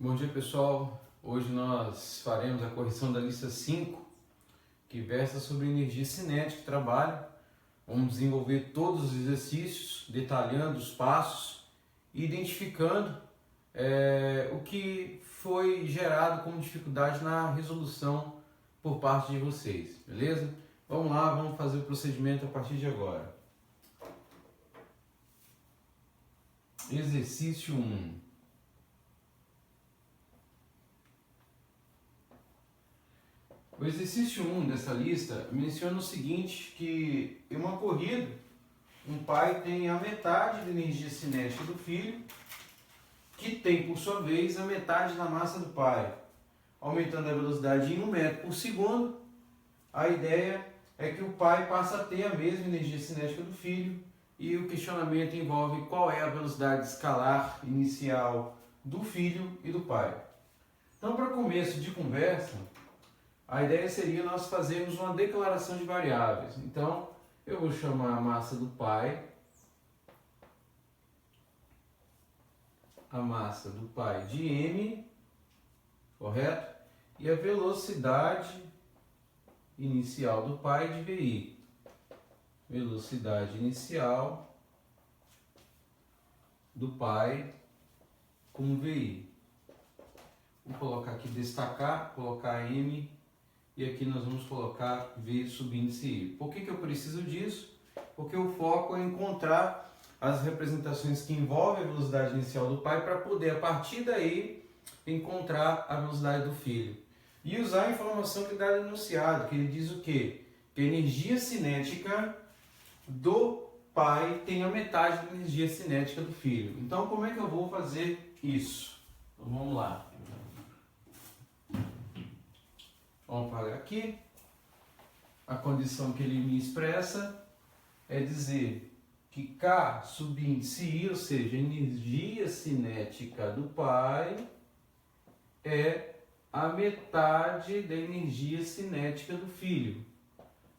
Bom dia, pessoal. Hoje nós faremos a correção da lista 5, que versa sobre energia cinética e trabalho. Vamos desenvolver todos os exercícios, detalhando os passos e identificando o que foi gerado como dificuldade na resolução por parte de vocês, beleza? Vamos lá, vamos fazer o procedimento a partir de agora. Exercício 1. O exercício 1 dessa lista menciona o seguinte, que em uma corrida, um pai tem a metade da energia cinética do filho, que tem, por sua vez, a metade da massa do pai, aumentando a velocidade em 1 metro por segundo. A ideia é que o pai passa a ter a mesma energia cinética do filho e o questionamento envolve qual é a velocidade escalar inicial do filho e do pai. Então, para começo de conversa, a ideia seria nós fazermos uma declaração de variáveis. Então, eu vou chamar a massa do pai, de m, correto? E a velocidade inicial do pai de vi. Velocidade inicial do pai com vi. Vou colocar aqui destacar, colocar m. E aqui nós vamos colocar V subíndice I. Por que eu preciso disso? Porque o foco é encontrar as representações que envolvem a velocidade inicial do pai para poder, a partir daí, encontrar a velocidade do filho. E usar a informação que dá no enunciado, que ele diz o quê? Que a energia cinética do pai tem a metade da energia cinética do filho. Então, como é que eu vou fazer isso? Então, vamos lá. Vamos parar aqui. A condição que ele me expressa é dizer que K subíndice I, ou seja, a energia cinética do pai, é a metade da energia cinética do filho.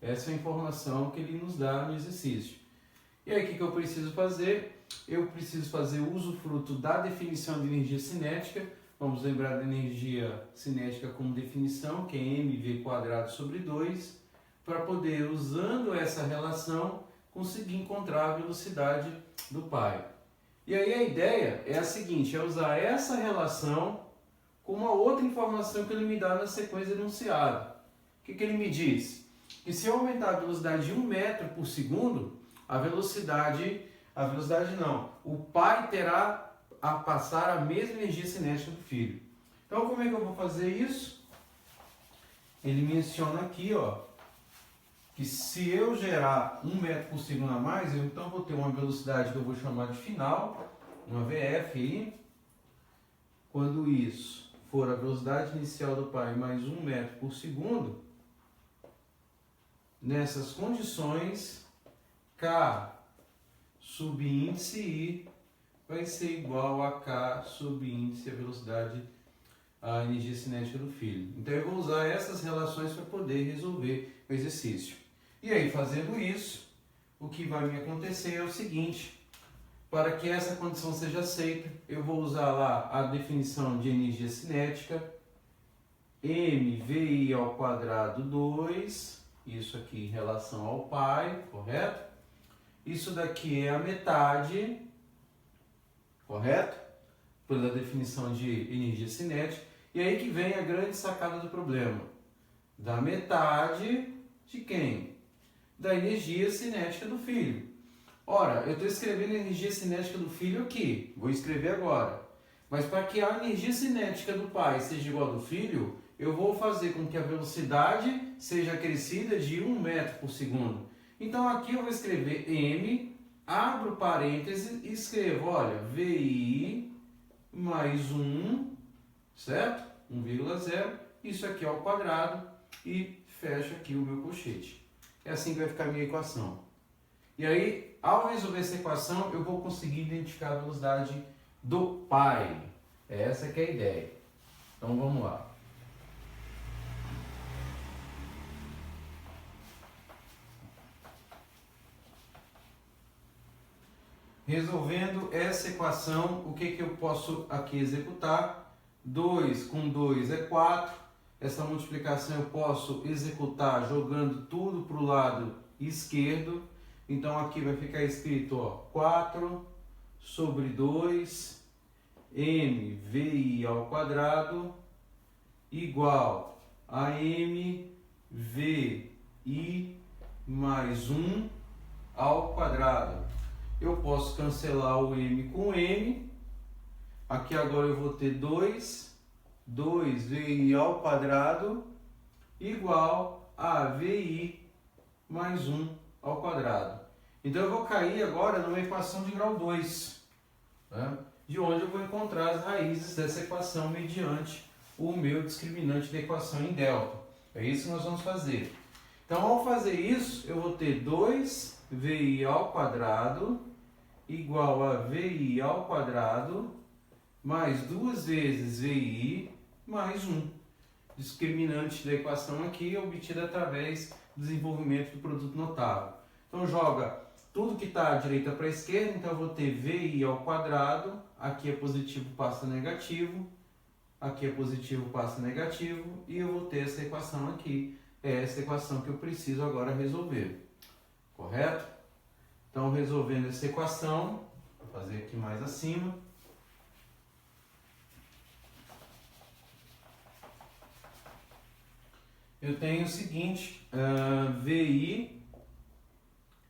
Essa é a informação que ele nos dá no exercício. E aí o que eu preciso fazer? Eu preciso fazer o usufruto da definição de energia cinética. Vamos lembrar da energia cinética como definição, que é mv² sobre 2, para poder, usando essa relação, conseguir encontrar a velocidade do pai. E aí a ideia é a seguinte, é usar essa relação com uma outra informação que ele me dá na sequência enunciada. O que ele me diz? Que se eu aumentar a velocidade de 1 metro por segundo, o pai terá a passar a mesma energia cinética do filho. Então, como é que eu vou fazer isso? Ele menciona aqui, que se eu gerar 1 metro por segundo a mais, eu então vou ter uma velocidade que eu vou chamar de final, uma VF aí. Quando isso for a velocidade inicial do pai mais 1 metro por segundo, nessas condições, K subíndice I vai ser igual a K subíndice a velocidade, a energia cinética do filho. Então eu vou usar essas relações para poder resolver o exercício. E aí, fazendo isso, o que vai me acontecer é o seguinte: para que essa condição seja aceita, eu vou usar lá a definição de energia cinética, mvi² 2, isso aqui em relação ao pai, correto? Isso daqui é a metade, correto? Pela definição de energia cinética. E aí que vem a grande sacada do problema. Da metade de quem? Da energia cinética do filho. Ora, eu estou escrevendo a energia cinética do filho aqui. Vou escrever agora. Mas para que a energia cinética do pai seja igual ao do filho, eu vou fazer com que a velocidade seja acrescida de 1 metro por segundo. Então aqui eu vou escrever m, abro parênteses e escrevo, olha, VI mais 1, certo? 1,0, isso aqui ao quadrado e fecho aqui o meu colchete. É assim que vai ficar a minha equação. E aí, ao resolver essa equação, eu vou conseguir identificar a velocidade do pai. Essa que é a ideia. Então vamos lá. Resolvendo essa equação, o que eu posso aqui executar? 2 com 2 é 4. Essa multiplicação eu posso executar jogando tudo para o lado esquerdo. Então aqui vai ficar escrito, ó, 4 sobre 2 mvi ao quadrado igual a mvi mais 1 ao quadrado. Eu posso cancelar o m com m. Aqui agora eu vou ter 2vi ao quadrado igual a vi mais 1 ao quadrado. Então eu vou cair agora numa equação de grau 2, né? De onde eu vou encontrar as raízes dessa equação mediante o meu discriminante da equação em delta. É isso que nós vamos fazer. Então, ao fazer isso, eu vou ter 2vi ao quadrado igual a vi ao quadrado mais 2 vezes vi mais 1. Discriminante da equação aqui é obtida através do desenvolvimento do produto notável. Então, joga tudo que está à direita para a esquerda. Então, eu vou ter vi ao quadrado. Aqui é positivo, passa negativo. Aqui é positivo, passa negativo. E eu vou ter essa equação aqui. É essa equação que eu preciso agora resolver. Correto? Então, resolvendo essa equação, vou fazer aqui mais acima. Eu tenho o seguinte, VI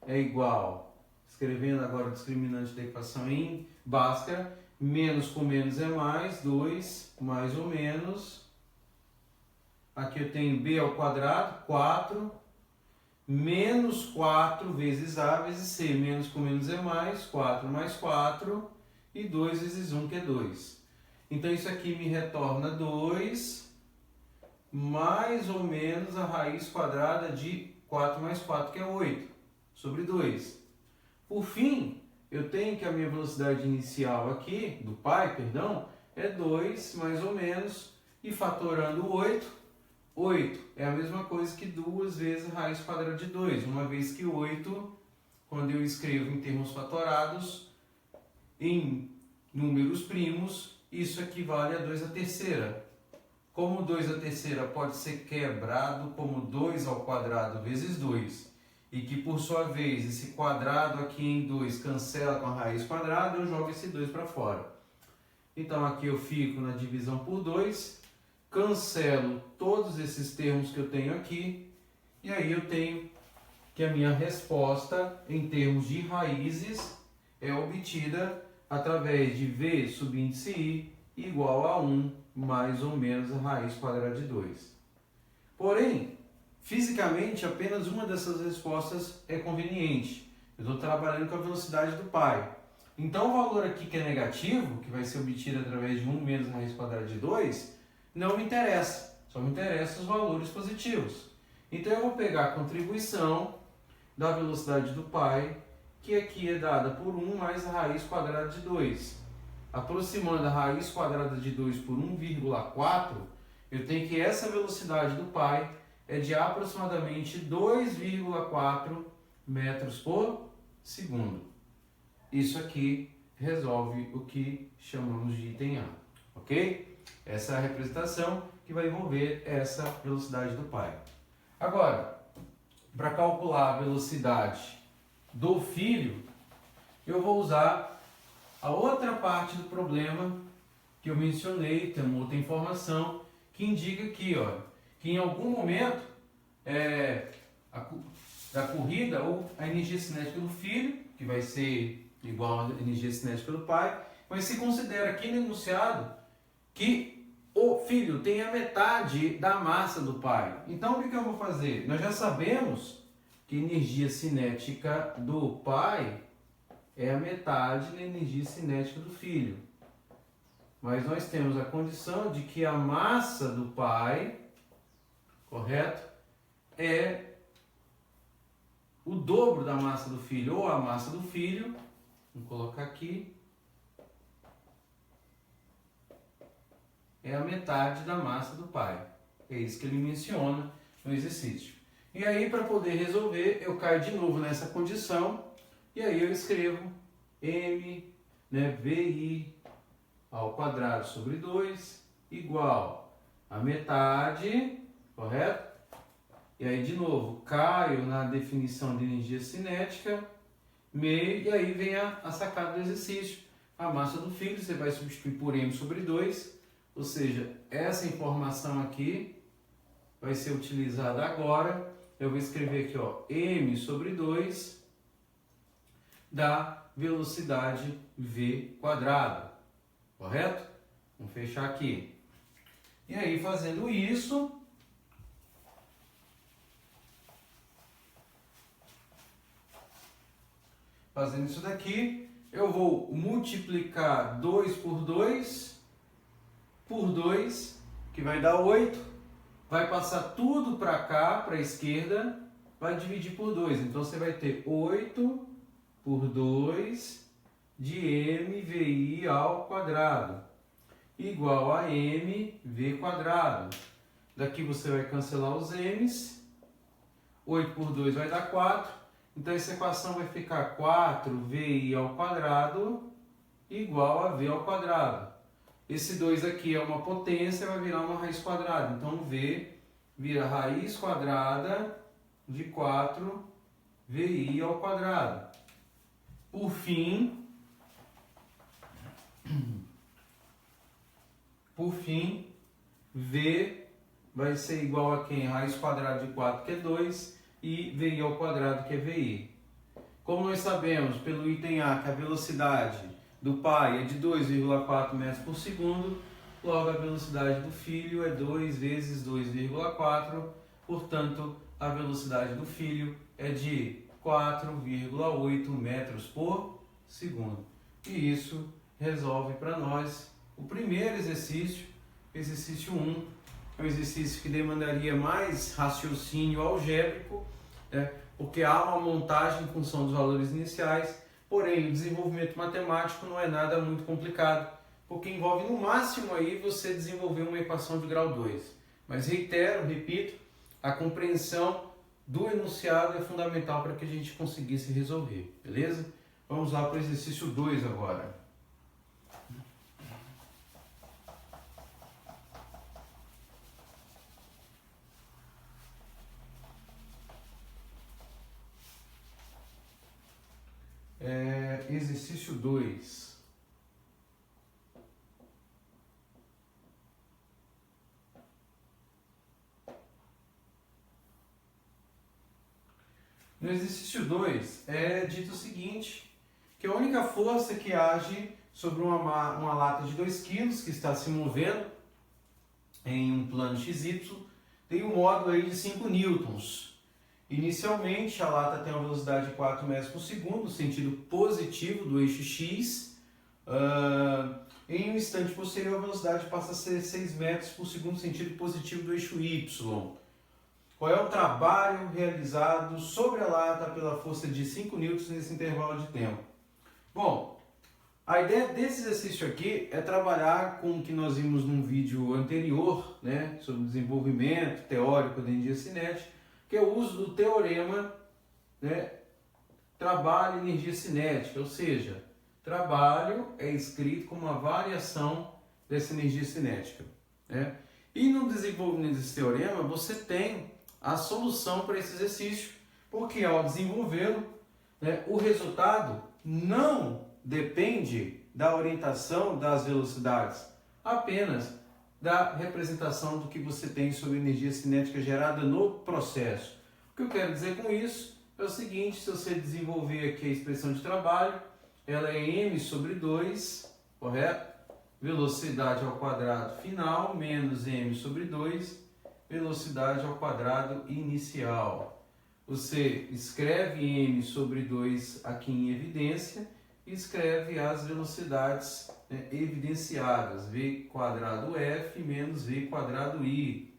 é igual, escrevendo agora o discriminante da equação em Bhaskara, menos com menos é mais, 2 mais ou menos, aqui eu tenho B ao quadrado, 4, menos 4 vezes A vezes C, menos com menos é mais, 4 mais 4, e 2 vezes 1 que é 2. Então isso aqui me retorna 2, mais ou menos a raiz quadrada de 4 mais 4, que é 8, sobre 2. Por fim, eu tenho que a minha velocidade inicial aqui, do pai, perdão, é 2 mais ou menos, e fatorando 8, 8 é a mesma coisa que 2 vezes a raiz quadrada de 2, uma vez que 8, quando eu escrevo em termos fatorados, em números primos, isso equivale a 2 à terceira. Como 2 à terceira pode ser quebrado como 2 ao quadrado vezes 2, e que por sua vez esse quadrado aqui em 2 cancela com a raiz quadrada, eu jogo esse 2 para fora. Então aqui eu fico na divisão por 2, cancelo todos esses termos que eu tenho aqui, e aí eu tenho que a minha resposta em termos de raízes é obtida através de V subíndice I igual a 1 mais ou menos a raiz quadrada de 2. Porém, fisicamente, apenas uma dessas respostas é conveniente. Eu estou trabalhando com a velocidade do pai. Então, o valor aqui que é negativo, que vai ser obtido através de 1 menos a raiz quadrada de 2, não me interessa. Só me interessam os valores positivos. Então, eu vou pegar a contribuição da velocidade do pai, que aqui é dada por 1 mais a raiz quadrada de 2. Aproximando a raiz quadrada de 2 por 1,4, eu tenho que essa velocidade do pai é de aproximadamente 2,4 metros por segundo. Isso aqui resolve o que chamamos de item A, ok? Essa é a representação que vai envolver essa velocidade do pai. Agora, para calcular a velocidade do filho, eu vou usar a outra parte do problema que eu mencionei, tem uma outra informação que indica aqui, ó, que em algum momento da corrida, ou a energia cinética do filho, que vai ser igual à energia cinética do pai, mas se considera aqui no enunciado que o filho tem a metade da massa do pai. Então o que eu vou fazer? Nós já sabemos que a energia cinética do pai é a metade da energia cinética do filho. Mas nós temos a condição de que a massa do pai, correto, é o dobro da massa do filho, ou a massa do filho, vamos colocar aqui, é a metade da massa do pai. É isso que ele menciona no exercício. E aí, para poder resolver, eu caio de novo nessa condição, e aí eu escrevo m, né, vi ao quadrado sobre 2 igual a metade, correto? E aí, de novo, caio na definição de energia cinética, meio, e aí vem a sacada do exercício. A massa do filho você vai substituir por m sobre 2, ou seja, essa informação aqui vai ser utilizada agora. Eu vou escrever aqui, ó, m sobre 2 da velocidade v quadrado, correto? Vamos fechar aqui. E aí, fazendo isso, daqui, eu vou multiplicar 2 por 2, que vai dar 8. Vai passar tudo para cá, para a esquerda, vai dividir por 2. Então, você vai ter 8 por 2 de mvi ao quadrado, igual a mv quadrado. Daqui você vai cancelar os m's. 8 por 2 vai dar 4. Então, essa equação vai ficar 4vi ao quadrado igual a v ao quadrado. Esse 2 aqui é uma potência, vai virar uma raiz quadrada. Então, v vira raiz quadrada de 4vi ao quadrado. Por fim, v vai ser igual a quem? Raiz quadrada de 4, que é 2, e vi ao quadrado, que é vi. Como nós sabemos, pelo item A, que a velocidade do pai é de 2,4 metros por segundo, logo a velocidade do filho é 2 vezes 2,4, portanto, a velocidade do filho é de 4,8 metros por segundo. E isso resolve para nós o primeiro exercício, exercício 1. É um exercício que demandaria mais raciocínio algébrico, né, porque há uma montagem em função dos valores iniciais, porém o desenvolvimento matemático não é nada muito complicado, porque envolve no máximo aí você desenvolver uma equação de grau 2. Mas repito, a compreensão do enunciado é fundamental para que a gente conseguisse resolver, beleza? Vamos lá para o exercício 2 agora. Exercício 2. No exercício 2 é dito o seguinte, que a única força que age sobre uma lata de 2 kg que está se movendo em um plano XY tem um módulo aí de 5 newtons. Inicialmente, a lata tem uma velocidade de 4 metros por segundo, no sentido positivo do eixo X. Em um instante posterior, a velocidade passa a ser 6 metros por segundo, no sentido positivo do eixo Y. Qual é o trabalho realizado sobre a lata pela força de 5 newtons nesse intervalo de tempo? Bom, a ideia desse exercício aqui é trabalhar com o que nós vimos num vídeo anterior, né, sobre desenvolvimento teórico da energia cinética, que é o uso do teorema, né, trabalho e energia cinética, ou seja, trabalho é escrito como uma variação dessa energia cinética, né? E no desenvolvimento desse teorema você tem a solução para esse exercício, porque ao desenvolvê-lo, né, o resultado não depende da orientação das velocidades, apenas da representação do que você tem sobre energia cinética gerada no processo. O que eu quero dizer com isso é o seguinte: se você desenvolver aqui a expressão de trabalho, ela é m sobre 2, correto? Velocidade ao quadrado final menos m sobre 2, velocidade ao quadrado inicial. Você escreve m sobre 2 aqui em evidência e escreve as velocidades, né, evidenciadas, v quadrado f menos v quadrado i.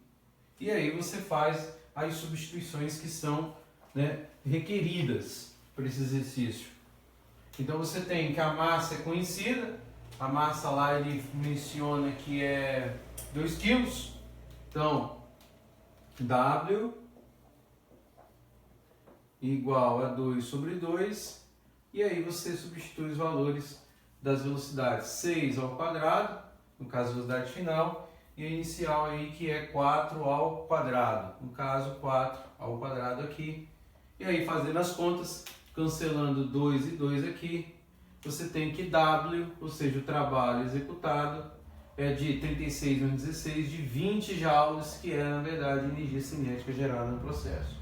E aí você faz as substituições que são, né, requeridas para esse exercício. Então você tem que a massa é conhecida, a massa lá ele menciona que é 2 kg, então W igual a 2 sobre 2, e aí você substitui os valores das velocidades 6 ao quadrado, no caso a velocidade final, e a inicial aí que é 4 ao quadrado, no caso 4 ao quadrado aqui. E aí fazendo as contas, cancelando 2 e 2 aqui, você tem que W, ou seja, o trabalho executado, é de 36 menos 16, de 20 joules, que é na verdade a energia cinética gerada no processo.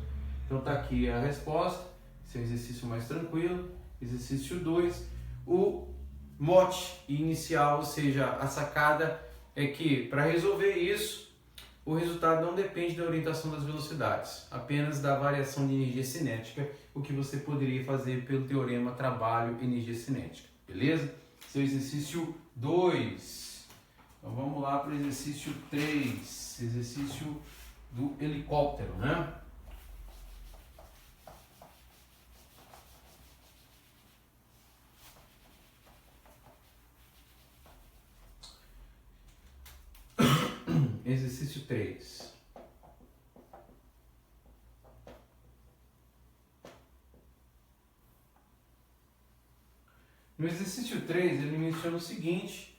Então está aqui a resposta, esse é um exercício mais tranquilo. Exercício 2, o mote inicial, ou seja, a sacada é que para resolver isso, o resultado não depende da orientação das velocidades, apenas da variação de energia cinética, o que você poderia fazer pelo teorema trabalho-energia cinética, beleza? Esse é o exercício 2. Então vamos lá para o exercício 3, exercício do helicóptero, né? Exercício 3. No exercício 3, ele menciona o seguinte: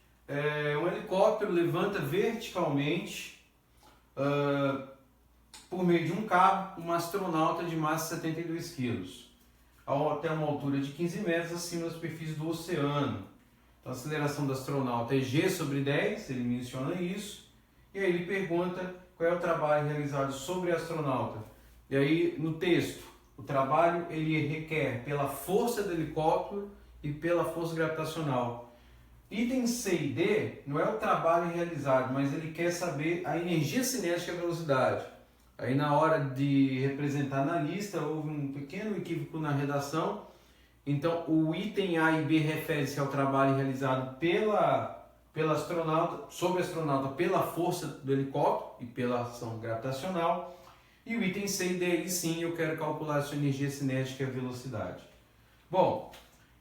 um helicóptero levanta verticalmente, por meio de um cabo, um astronauta de massa 72 kg, até uma altura de 15 metros acima da superfície do oceano. Então, a aceleração do astronauta é G sobre 10, ele menciona isso. E aí ele pergunta qual é o trabalho realizado sobre o astronauta. E aí no texto, o trabalho ele requer pela força do helicóptero e pela força gravitacional. Item C e D não é o trabalho realizado, mas ele quer saber a energia cinética e a velocidade. Aí na hora de representar na lista, houve um pequeno equívoco na redação. Então o item A e B refere-se ao trabalho realizado pelo astronauta, sobre o astronauta pela força do helicóptero e pela ação gravitacional. E o item C e D, aí sim, eu quero calcular a sua energia cinética e a velocidade. Bom,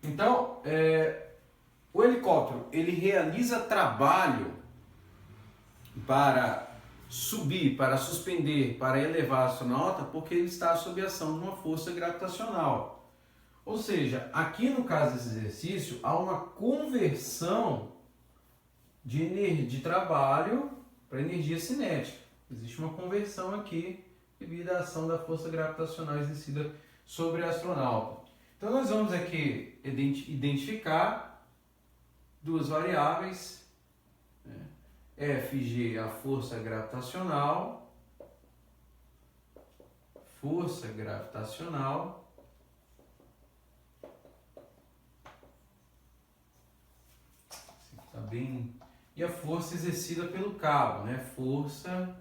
então, o helicóptero, ele realiza trabalho para subir, para suspender, para elevar o astronauta, porque ele está sob a ação de uma força gravitacional. Ou seja, aqui no caso desse exercício, há uma conversão de trabalho para energia cinética. Existe uma conversão aqui devido à ação da força gravitacional exercida sobre o astronauta. Então nós vamos aqui identificar duas variáveis, Fg, a força gravitacional, tá bem, e a força exercida pelo cabo, né? Força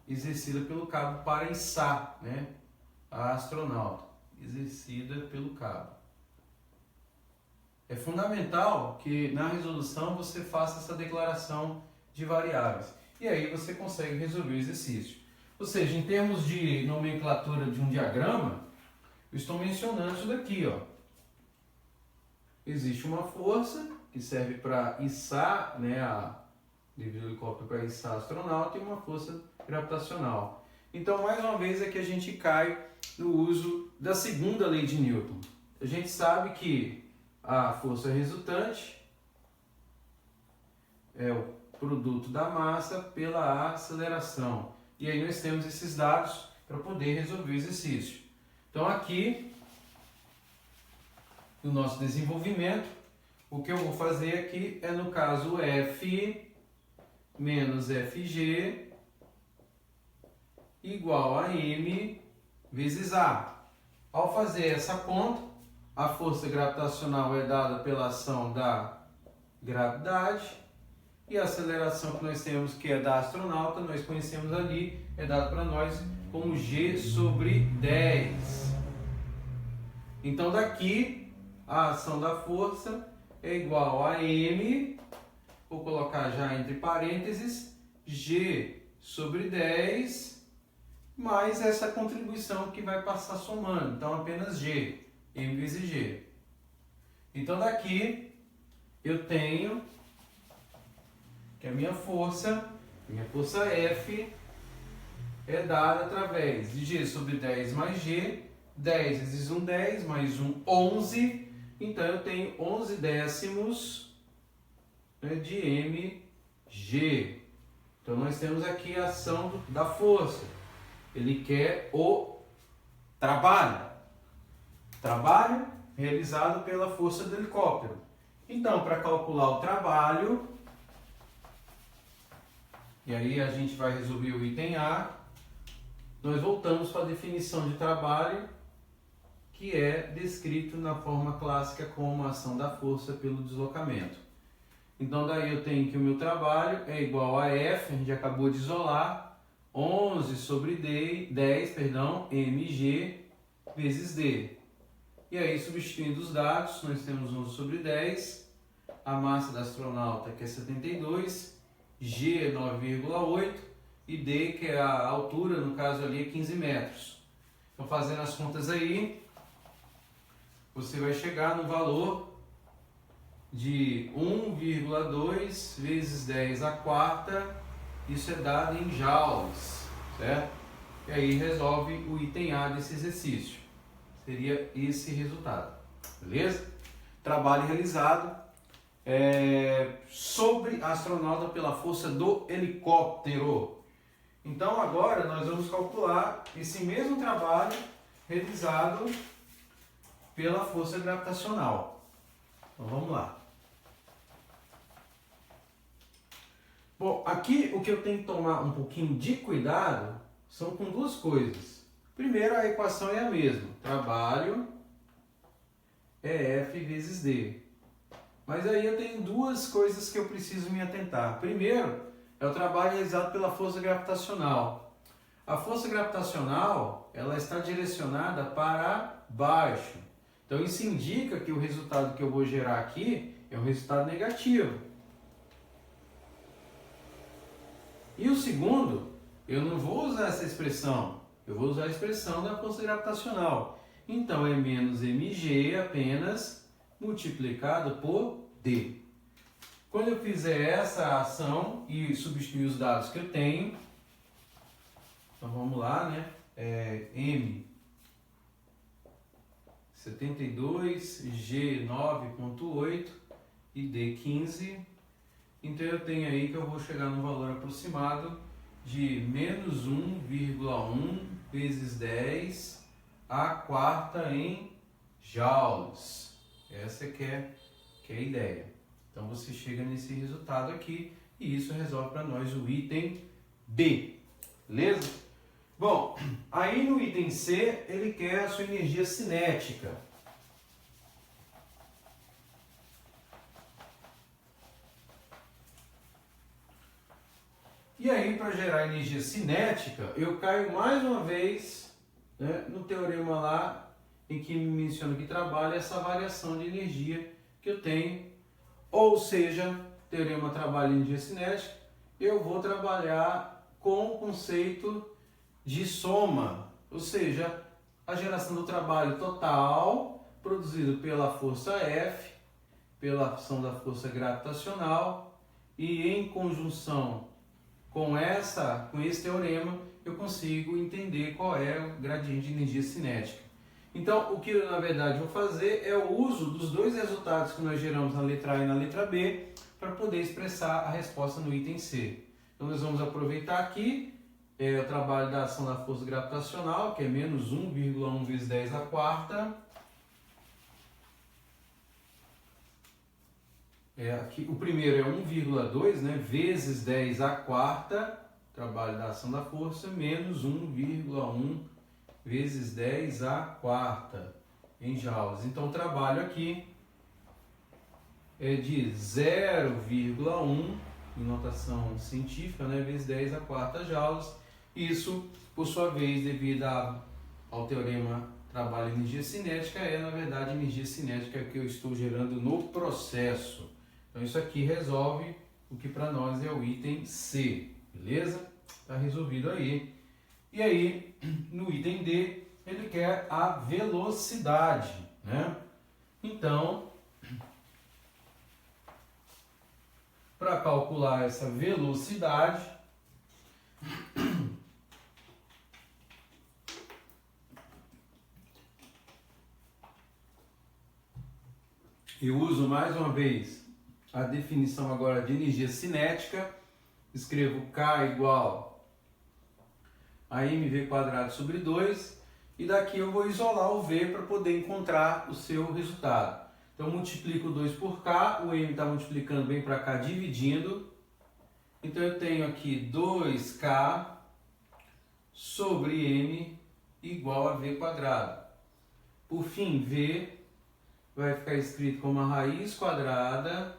exercida pelo cabo para içar, né? A astronauta, exercida pelo cabo. É fundamental que na resolução você faça essa declaração de variáveis. E aí você consegue resolver o exercício. Ou seja, em termos de nomenclatura de um diagrama, eu estou mencionando isso daqui, ó. Existe uma força que serve para içar, né, devido ao helicóptero para içar o astronauta, e uma força gravitacional. Então, mais uma vez, aqui a gente cai no uso da segunda lei de Newton. A gente sabe que a força resultante é o produto da massa pela aceleração. E aí nós temos esses dados para poder resolver o exercício. Então aqui, no nosso desenvolvimento, o que eu vou fazer aqui é, no caso, F menos Fg igual a M vezes A. Ao fazer essa conta, a força gravitacional é dada pela ação da gravidade e a aceleração que nós temos, que é da astronauta, nós conhecemos ali, é dada para nós como G sobre 10. Então daqui, a ação da força é igual a M, vou colocar já entre parênteses, G sobre 10, mais essa contribuição que vai passar somando, então apenas G. M vezes G. Então daqui eu tenho que a minha força F é dada através de G sobre 10 mais G, 10 vezes 1, 10, mais 1, 11, então eu tenho 11 décimos, né, de mg. Então nós temos aqui a ação da força. Ele quer o trabalho. Trabalho realizado pela força do helicóptero. Então, para calcular o trabalho, e aí a gente vai resolver o item A, nós voltamos para a definição de trabalho, que é descrito na forma clássica como a ação da força pelo deslocamento. Então daí eu tenho que o meu trabalho é igual a F, a gente acabou de isolar, 11 sobre 10, mg vezes D. E aí, substituindo os dados, nós temos 11 sobre 10, a massa da astronauta, que é 72, G é 9,8 e D, que é a altura, no caso ali, é 15 metros. Então, fazendo as contas aí, você vai chegar no valor de 1,2 vezes 10 à quarta, isso é dado em joules, certo? E aí resolve o item A desse exercício. Seria esse resultado, beleza? Trabalho realizado sobre a astronauta pela força do helicóptero. Então agora nós vamos calcular esse mesmo trabalho realizado pela força gravitacional. Então vamos lá. Bom, aqui o que eu tenho que tomar um pouquinho de cuidado são com duas coisas. Primeiro, a equação é a mesma. Trabalho é F vezes D. Mas aí eu tenho duas coisas que eu preciso me atentar. Primeiro, é o trabalho realizado pela força gravitacional. A força gravitacional, ela está direcionada para baixo. Então isso indica que o resultado que eu vou gerar aqui é um resultado negativo. E o segundo, eu não vou usar essa expressão. Eu vou usar a expressão da força gravitacional. Então, é menos mg apenas multiplicado por D. Quando eu fizer essa ação e substituir os dados que eu tenho, então vamos lá, né? M 72, G 9,8 e D 15. Então eu tenho aí que eu vou chegar no valor aproximado de menos 1,1 vezes 10 à quarta em joules. Essa que é a ideia. Então você chega nesse resultado aqui e isso resolve para nós o item B. Beleza? Bom, aí no item C ele quer a sua energia cinética. E aí, para gerar energia cinética, eu caio mais uma vez, né, no teorema lá, em que me menciona que trabalha essa variação de energia que eu tenho. Ou seja, teorema trabalho de energia cinética, eu vou trabalhar com o conceito de soma, ou seja, a geração do trabalho total produzido pela força F, pela ação da força gravitacional e em conjunção com esse teorema, eu consigo entender qual é o gradiente de energia cinética. Então, o que eu, na verdade, vou fazer é o uso dos dois resultados que nós geramos na letra A e na letra B para poder expressar a resposta no item C. Então, nós vamos aproveitar aqui o trabalho da ação da força gravitacional, que é menos 1,1 vezes 10 à quarta. Aqui, o primeiro é 1,2, né, vezes 10 à quarta, trabalho da ação da força, menos 1,1 vezes 10 à quarta em joules. Então o trabalho aqui é de 0,1, em notação científica, né, vezes 10 à quarta joules. Isso, por sua vez, devido ao teorema trabalho de energia cinética, na verdade, energia cinética que eu estou gerando no processo. Então isso aqui resolve o que para nós é o item C, beleza? Está resolvido aí. E aí, no item D, ele quer a velocidade, né? Então, para calcular essa velocidade, eu uso mais uma vez a definição agora de energia cinética, escrevo K igual a mv quadrado sobre 2, e daqui eu vou isolar o V para poder encontrar o seu resultado. Então multiplico 2 por K, o M está multiplicando bem para cá, dividindo. Então eu tenho aqui 2K sobre M igual a V quadrado. Por fim, V vai ficar escrito como a raiz quadrada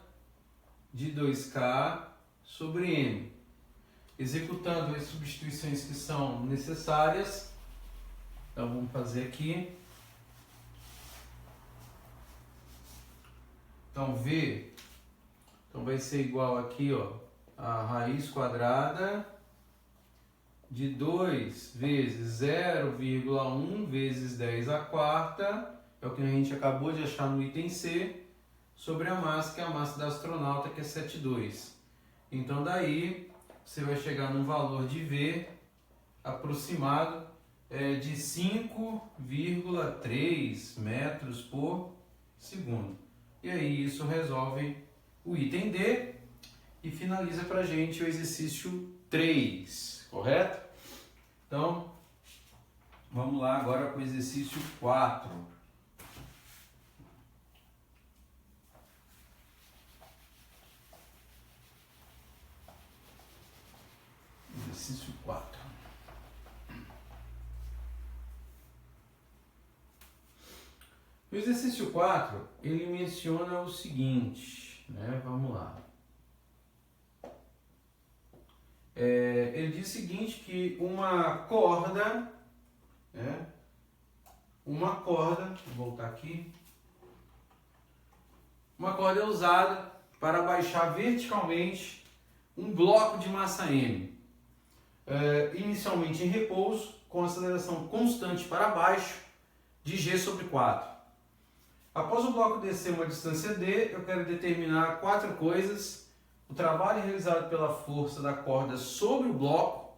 de 2K sobre M. Executando as substituições que são necessárias. Então vamos fazer aqui. Então V vai ser igual aqui, ó, a raiz quadrada de 2 vezes 0,1 vezes 10 à quarta, é o que a gente acabou de achar no item C, sobre a massa, que é a massa da astronauta, que é 7,2. Então daí você vai chegar num valor de V aproximado de 5,3 metros por segundo. E aí isso resolve o item D e finaliza para a gente o exercício 3, correto? Então, vamos lá agora para o exercício 4. Exercício 4. O exercício 4, ele menciona o seguinte, né? Vamos lá. Ele diz o seguinte, que uma corda, vou voltar aqui, uma corda é usada para baixar verticalmente um bloco de massa M, inicialmente em repouso, com aceleração constante para baixo, de G sobre 4. Após o bloco descer uma distância D, eu quero determinar 4 coisas: o trabalho realizado pela força da corda sobre o bloco,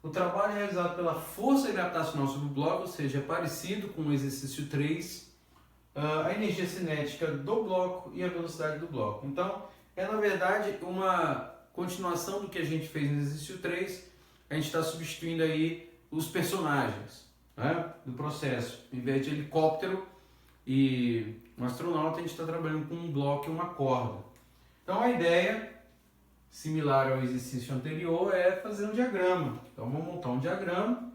o trabalho realizado pela força gravitacional sobre o bloco, ou seja, é parecido com o exercício 3, a energia cinética do bloco e a velocidade do bloco. Então, é na verdade uma continuação do que a gente fez no exercício 3, a gente está substituindo aí os personagens, né, do processo. Em vez de helicóptero e um astronauta, a gente está trabalhando com um bloco e uma corda. Então a ideia, similar ao exercício anterior, é fazer um diagrama. Então vamos montar um diagrama.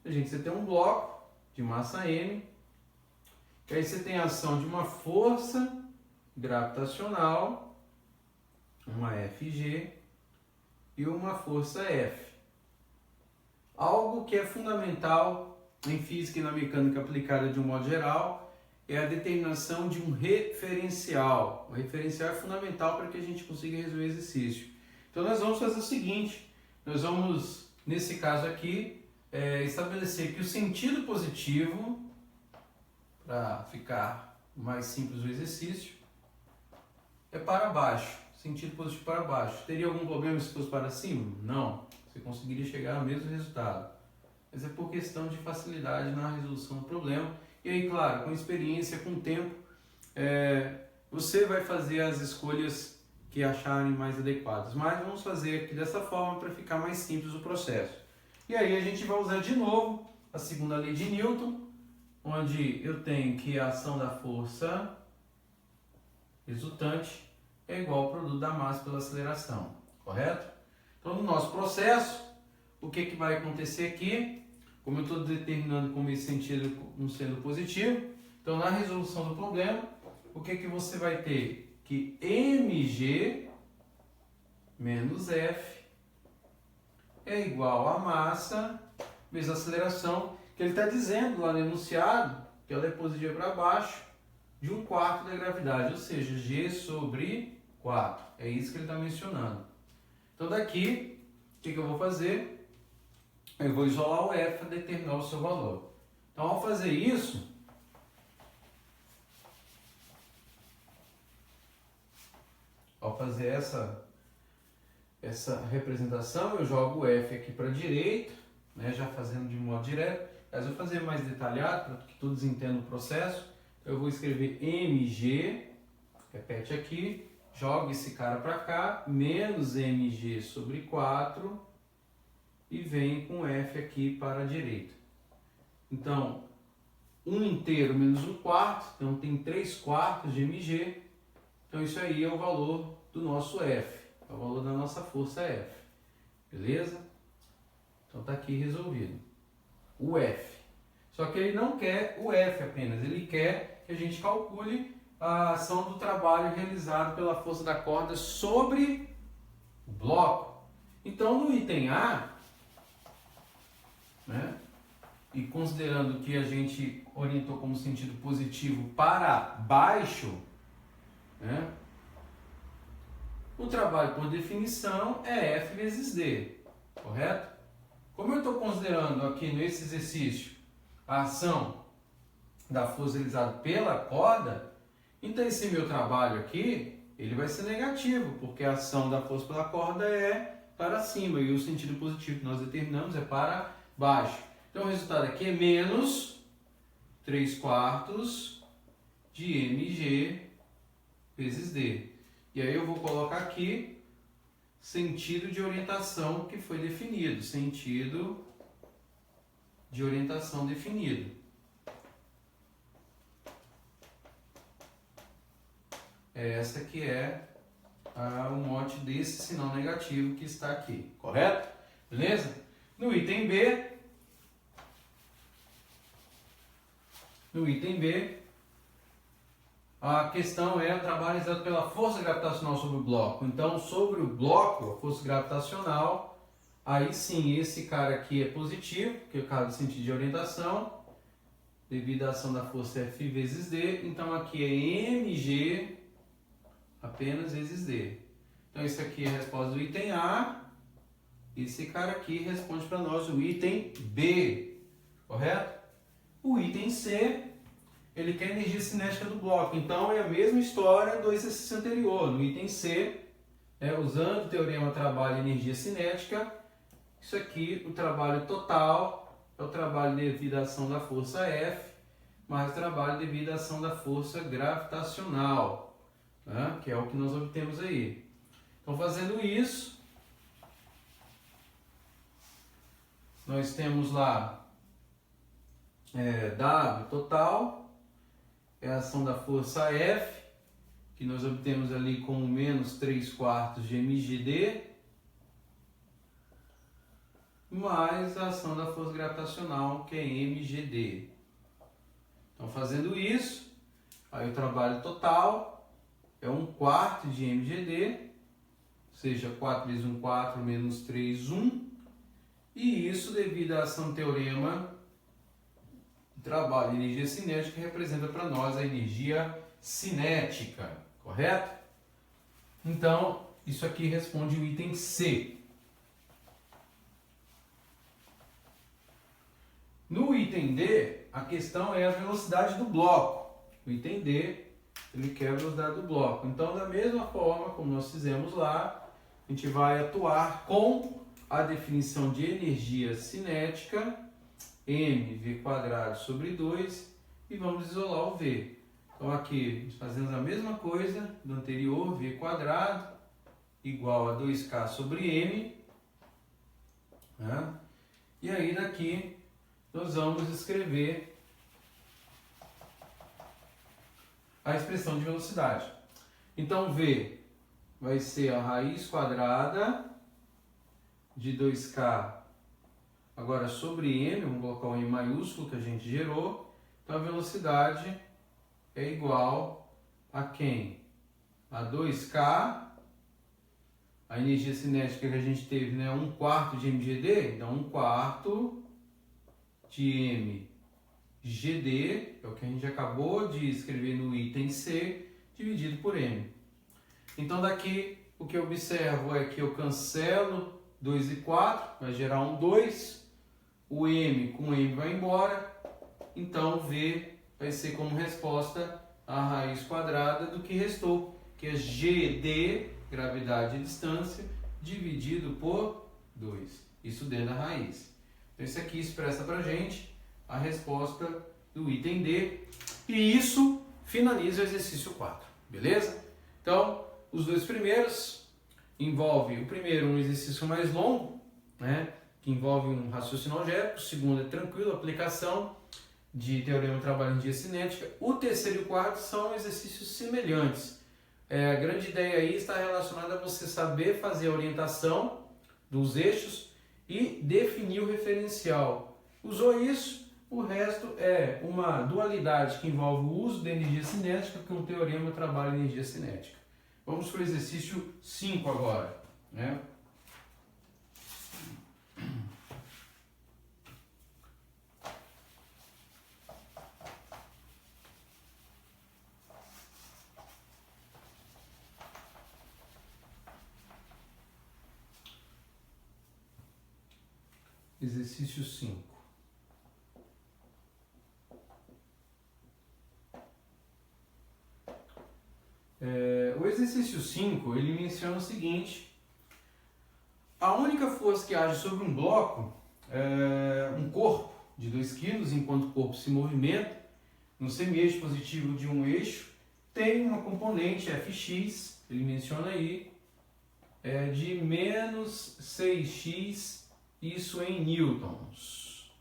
Você tem um bloco de massa M, que aí você tem a ação de uma força gravitacional, uma FG, e uma força F. Algo que é fundamental em física e na mecânica aplicada de um modo geral é a determinação de um referencial. O referencial é fundamental para que a gente consiga resolver o exercício. Então nós vamos fazer o seguinte, nós vamos, nesse caso aqui, estabelecer que o sentido positivo, para ficar mais simples o exercício, é para baixo. Sentido positivo para baixo. Teria algum problema se fosse para cima? Não. Você conseguiria chegar ao mesmo resultado. Mas é por questão de facilidade na resolução do problema. E aí, claro, com experiência, com tempo, você vai fazer as escolhas que acharem mais adequadas. Mas vamos fazer aqui dessa forma para ficar mais simples o processo. E aí a gente vai usar de novo a segunda lei de Newton, onde eu tenho que a ação da força resultante é igual ao produto da massa pela aceleração, correto? Então, no nosso processo, o que vai acontecer aqui? Como eu estou determinando como esse sentido um sendo positivo, então na resolução do problema, o que você vai ter? Que mg menos F é igual a massa vezes a aceleração, que ele está dizendo lá no enunciado que ela é positiva para baixo de 1/4 da gravidade, ou seja, G sobre 4. É isso que ele está mencionando. Então daqui, o que eu vou fazer? Eu vou isolar o F para determinar o seu valor. Então, ao fazer isso, ao fazer essa representação, eu jogo o F aqui para a direita, né, já fazendo de modo direto. Mas eu vou fazer mais detalhado, para que todos entendam o processo. Eu vou escrever mg, repete aqui, joga esse cara para cá, menos mg sobre 4, e vem com f aqui para a direita. Então, 1 inteiro menos 1 quarto, então tem 3 quartos de mg, então isso aí é o valor do nosso f, é o valor da nossa força F, beleza? Então tá aqui resolvido, o F. Só que ele não quer o F apenas, ele quer que a gente calcule a ação do trabalho realizado pela força da corda sobre o bloco. Então no item A, né, e considerando que a gente orientou como sentido positivo para baixo, né, o trabalho por definição é F vezes D, correto? Como eu estou considerando aqui nesse exercício a ação da força realizada pela corda, então esse meu trabalho aqui, ele vai ser negativo, porque a ação da força pela corda é para cima e o sentido positivo que nós determinamos é para baixo. Então o resultado aqui é menos 3 quartos de mg vezes D. E aí eu vou colocar aqui sentido de orientação que foi definido, sentido de orientação definido. Essa que é o mote desse sinal negativo que está aqui, correto? Beleza? No item B, a questão é o trabalho realizado pela força gravitacional sobre o bloco. Então, sobre o bloco, a força gravitacional, aí sim, esse cara aqui é positivo, que é o caso do sentido de orientação, devido à ação da força F vezes D. Então, aqui é mg apenas vezes D. Então, isso aqui é a resposta do item A. Esse cara aqui responde para nós o item B, correto? O item C, ele quer a energia cinética do bloco. Então, é a mesma história do exercício anterior. No item C, usando o teorema trabalho e energia cinética, isso aqui, o trabalho total, é o trabalho devido à ação da força F, mais o trabalho devido à ação da força gravitacional, né? Que é o que nós obtemos aí. Então, fazendo isso, nós temos lá W total, é a ação da força F, que nós obtemos ali como menos 3 quartos de mgd, mais a ação da força gravitacional, que é mgd. Então, fazendo isso, aí o trabalho total é 1 quarto de mgd, ou seja, 4 vezes 1, 4, menos 3, 1. E isso devido à ação do teorema de trabalho de energia cinética, que representa para nós a energia cinética, correto? Então, isso aqui responde o item C. No item D, a questão é a velocidade do bloco. O item D, ele quer a velocidade do bloco. Então, da mesma forma como nós fizemos lá, a gente vai atuar com a definição de energia cinética, mv² sobre 2, e vamos isolar o V. Então aqui fazemos a mesma coisa do anterior, v² igual a 2k sobre m, né? E aí daqui nós vamos escrever a expressão de velocidade. Então V vai ser a raiz quadrada de 2k agora sobre m, vamos colocar o m maiúsculo que a gente gerou. Então a velocidade é igual a quem? A 2k, a energia cinética que a gente teve, né, 1 quarto de mgd, então 1 quarto de mgd, é o que a gente acabou de escrever no item C, dividido por m. Então daqui o que eu observo é que eu cancelo 2 e 4, vai gerar um 2, o m com m vai embora, então V vai ser como resposta a raiz quadrada do que restou, que é GD, gravidade e distância, dividido por 2, isso dentro da raiz. Então isso aqui expressa pra gente a resposta do item D, e isso finaliza o exercício 4, beleza? Então, Os dois primeiros envolve o primeiro um exercício mais longo, né, que envolve um raciocínio algébrico, o segundo é tranquilo, aplicação de teorema do trabalho em energia cinética. O terceiro e o quarto são exercícios semelhantes. A grande ideia aí está relacionada a você saber fazer a orientação dos eixos e definir o referencial. Usou isso, o resto é uma dualidade que envolve o uso da energia cinética com o teorema do trabalho em energia cinética. Vamos para o exercício 5 agora, né? Exercício 5. O exercício 5, ele menciona o seguinte: a única força que age sobre um bloco, um corpo de 2 kg, enquanto o corpo se movimenta no semi-eixo positivo de um eixo, tem uma componente Fx, ele menciona aí, de menos 6x, isso em newtons,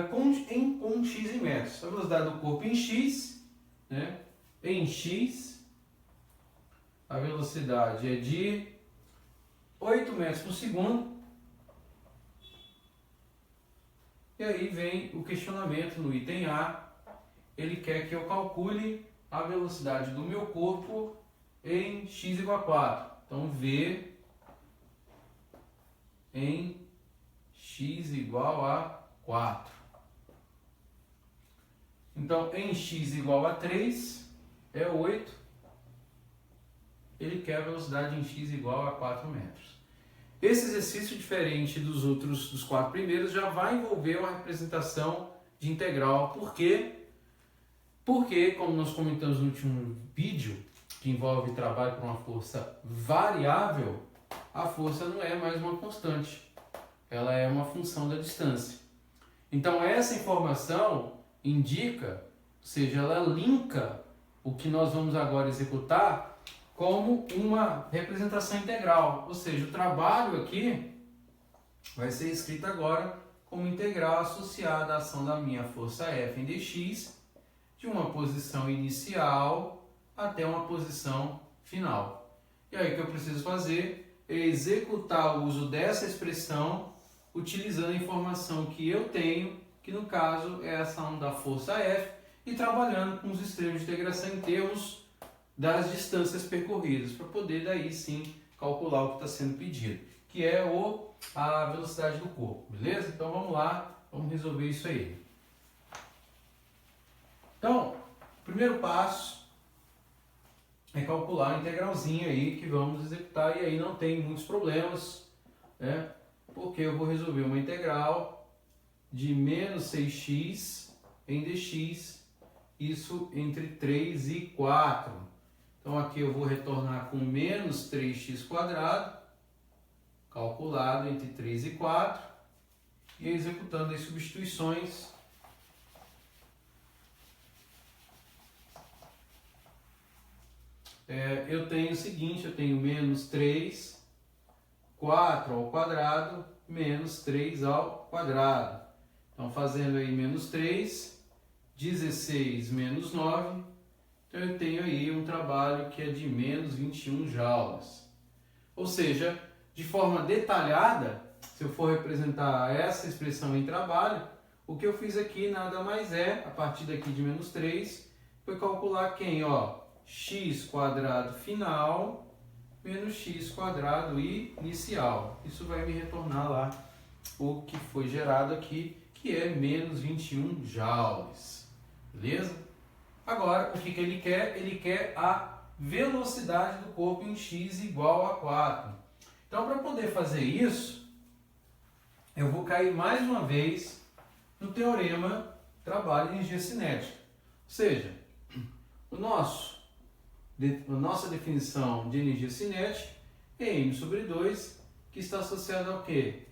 com x em metros. A velocidade do corpo em x, né? Em x, a velocidade é de 8 metros por segundo. E aí vem o questionamento no item A. Ele quer que eu calcule a velocidade do meu corpo em x igual a 4. Então, V em x igual a 4. Então, em x igual a 3 é 8. Ele quer a velocidade em x igual a 4 metros. Esse exercício, diferente dos 4 primeiros, já vai envolver uma representação de integral. Por quê? Porque, como nós comentamos no último vídeo, que envolve trabalho com uma força variável, a força não é mais uma constante, ela é uma função da distância. Então essa informação indica, ou seja, ela linka o que nós vamos agora executar como uma representação integral, ou seja, o trabalho aqui vai ser escrito agora como integral associada à ação da minha força F em dx, de uma posição inicial até uma posição final. E aí o que eu preciso fazer é executar o uso dessa expressão utilizando a informação que eu tenho, que no caso é a ação da força F, e trabalhando com os extremos de integração em termos das distâncias percorridas, para poder daí sim calcular o que está sendo pedido, que é a velocidade do corpo, beleza? Então vamos lá, vamos resolver isso aí. Então, o primeiro passo é calcular a integralzinha aí que vamos executar, e aí não tem muitos problemas, né? Porque eu vou resolver uma integral de menos 6x em dx, isso entre 3 e 4. Então aqui eu vou retornar com menos 3x², calculado entre 3 e 4, e executando as substituições. Eu tenho o seguinte, eu tenho menos 3, 4 ao quadrado, menos 3 ao quadrado. Então, fazendo aí menos 3, 16 menos 9, então eu tenho aí um trabalho que é de menos 21 joules. Ou seja, de forma detalhada, se eu for representar essa expressão em trabalho, o que eu fiz aqui nada mais é, a partir daqui de menos 3, foi calcular quem? x² final menos x² inicial. Isso vai me retornar lá o que foi gerado aqui, que é menos 21 joules. Beleza? Agora, o que ele quer? Ele quer a velocidade do corpo em x igual a 4. Então, para poder fazer isso, eu vou cair mais uma vez no teorema trabalho em energia cinética. Ou seja, a nossa definição de energia cinética é m/2, que está associada ao quê?